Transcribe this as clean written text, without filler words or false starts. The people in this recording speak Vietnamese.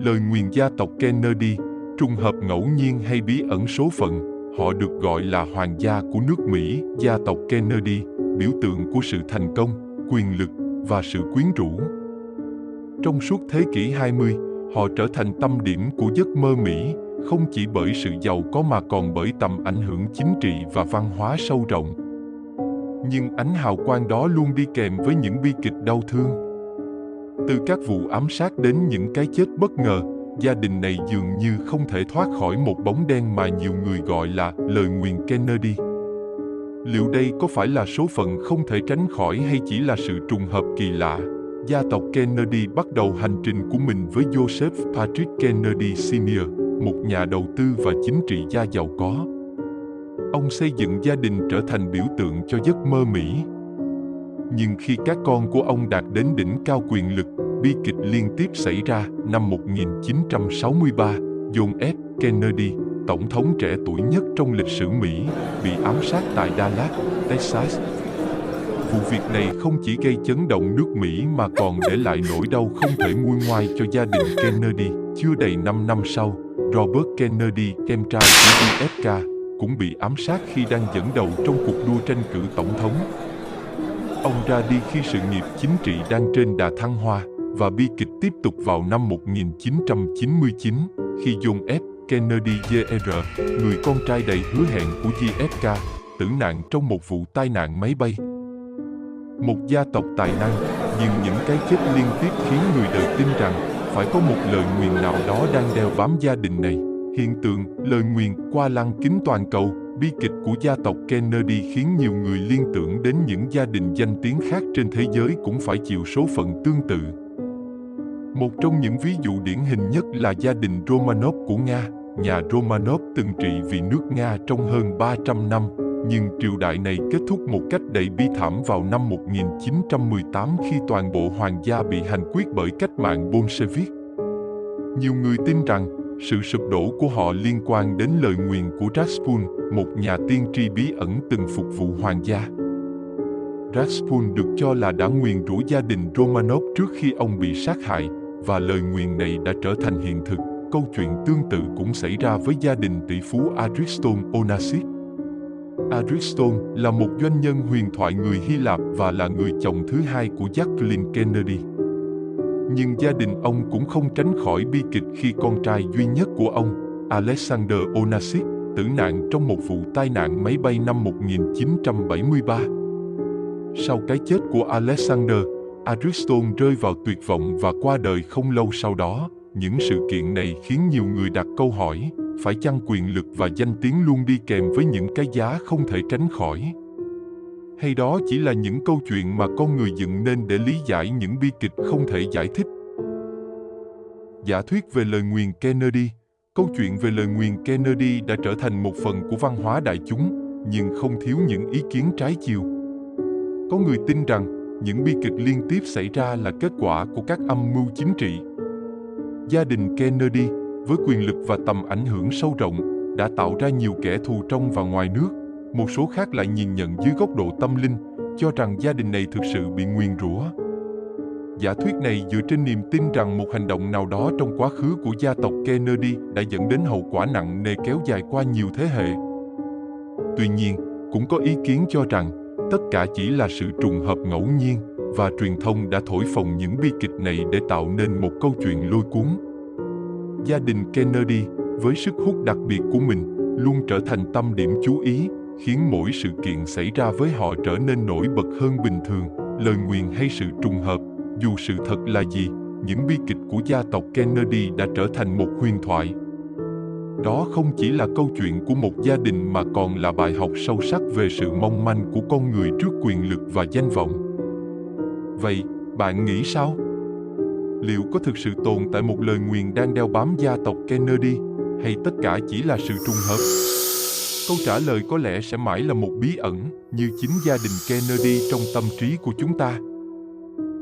Lời nguyền gia tộc Kennedy, trùng hợp ngẫu nhiên hay bí ẩn số phận, họ được gọi là hoàng gia của nước Mỹ. Gia tộc Kennedy, biểu tượng của sự thành công, quyền lực và sự quyến rũ. Trong suốt thế kỷ 20, họ trở thành tâm điểm của giấc mơ Mỹ, không chỉ bởi sự giàu có mà còn bởi tầm ảnh hưởng chính trị và văn hóa sâu rộng. Nhưng ánh hào quang đó luôn đi kèm với những bi kịch đau thương. Từ các vụ ám sát đến những cái chết bất ngờ, gia đình này dường như không thể thoát khỏi một bóng đen mà nhiều người gọi là lời nguyền Kennedy. Liệu đây có phải là số phận không thể tránh khỏi hay chỉ là sự trùng hợp kỳ lạ? Gia tộc Kennedy bắt đầu hành trình của mình với Joseph Patrick Kennedy Sr., một nhà đầu tư và chính trị gia giàu có. Ông xây dựng gia đình trở thành biểu tượng cho giấc mơ Mỹ. Nhưng khi các con của ông đạt đến đỉnh cao quyền lực, bi kịch liên tiếp xảy ra. Năm 1963, John F. Kennedy, tổng thống trẻ tuổi nhất trong lịch sử Mỹ, bị ám sát tại Dallas, Texas. Vụ việc này không chỉ gây chấn động nước Mỹ mà còn để lại nỗi đau không thể nguôi ngoai cho gia đình Kennedy. Chưa đầy 5 năm sau, Robert Kennedy, em trai của JFK, cũng bị ám sát khi đang dẫn đầu trong cuộc đua tranh cử tổng thống. Ông ra đi khi sự nghiệp chính trị đang trên đà thăng hoa, và bi kịch tiếp tục vào năm 1999 khi John F. Kennedy Jr., người con trai đầy hứa hẹn của JFK, tử nạn trong một vụ tai nạn máy bay. Một gia tộc tài năng, nhưng những cái chết liên tiếp khiến người đời tin rằng phải có một lời nguyền nào đó đang đeo bám gia đình này. Hiện tượng lời nguyền qua lăng kính toàn cầu, bi kịch của gia tộc Kennedy khiến nhiều người liên tưởng đến những gia đình danh tiếng khác trên thế giới cũng phải chịu số phận tương tự. Một trong những ví dụ điển hình nhất là gia đình Romanov của Nga. Nhà Romanov từng trị vì nước Nga trong hơn 300 năm, nhưng triều đại này kết thúc một cách đầy bi thảm vào năm 1918 khi toàn bộ hoàng gia bị hành quyết bởi cách mạng Bolshevik. Nhiều người tin rằng sự sụp đổ của họ liên quan đến lời nguyền của Raspun, một nhà tiên tri bí ẩn từng phục vụ hoàng gia. Raspun được cho là đã nguyền rủa gia đình Romanov trước khi ông bị sát hại, và lời nguyền này đã trở thành hiện thực. Câu chuyện tương tự cũng xảy ra với gia đình tỷ phú Ariston Onassis. Ariston là một doanh nhân huyền thoại người Hy Lạp và là người chồng thứ hai của Jacqueline Kennedy. Nhưng gia đình ông cũng không tránh khỏi bi kịch khi con trai duy nhất của ông, Alexander Onassis, tử nạn trong một vụ tai nạn máy bay năm 1973. Sau cái chết của Alexander, Ariston rơi vào tuyệt vọng và qua đời không lâu sau đó. Những sự kiện này khiến nhiều người đặt câu hỏi, phải chăng quyền lực và danh tiếng luôn đi kèm với những cái giá không thể tránh khỏi? Hay đó chỉ là những câu chuyện mà con người dựng nên để lý giải những bi kịch không thể giải thích? Giả thuyết về lời nguyền Kennedy. Câu chuyện về lời nguyền Kennedy đã trở thành một phần của văn hóa đại chúng, nhưng không thiếu những ý kiến trái chiều. Có người tin rằng những bi kịch liên tiếp xảy ra là kết quả của các âm mưu chính trị. Gia đình Kennedy, với quyền lực và tầm ảnh hưởng sâu rộng, đã tạo ra nhiều kẻ thù trong và ngoài nước. Một số khác lại nhìn nhận dưới góc độ tâm linh, cho rằng gia đình này thực sự bị nguyền rủa. Giả thuyết này dựa trên niềm tin rằng một hành động nào đó trong quá khứ của gia tộc Kennedy đã dẫn đến hậu quả nặng nề kéo dài qua nhiều thế hệ. Tuy nhiên, cũng có ý kiến cho rằng tất cả chỉ là sự trùng hợp ngẫu nhiên, và truyền thông đã thổi phồng những bi kịch này để tạo nên một câu chuyện lôi cuốn. Gia đình Kennedy, với sức hút đặc biệt của mình, luôn trở thành tâm điểm chú ý, khiến mỗi sự kiện xảy ra với họ trở nên nổi bật hơn bình thường. Lời nguyền hay sự trùng hợp, dù sự thật là gì, những bi kịch của gia tộc Kennedy đã trở thành một huyền thoại. Đó không chỉ là câu chuyện của một gia đình mà còn là bài học sâu sắc về sự mong manh của con người trước quyền lực và danh vọng. Vậy, bạn nghĩ sao? Liệu có thực sự tồn tại một lời nguyền đang đeo bám gia tộc Kennedy, hay tất cả chỉ là sự trùng hợp? Câu trả lời có lẽ sẽ mãi là một bí ẩn, như chính gia đình Kennedy trong tâm trí của chúng ta.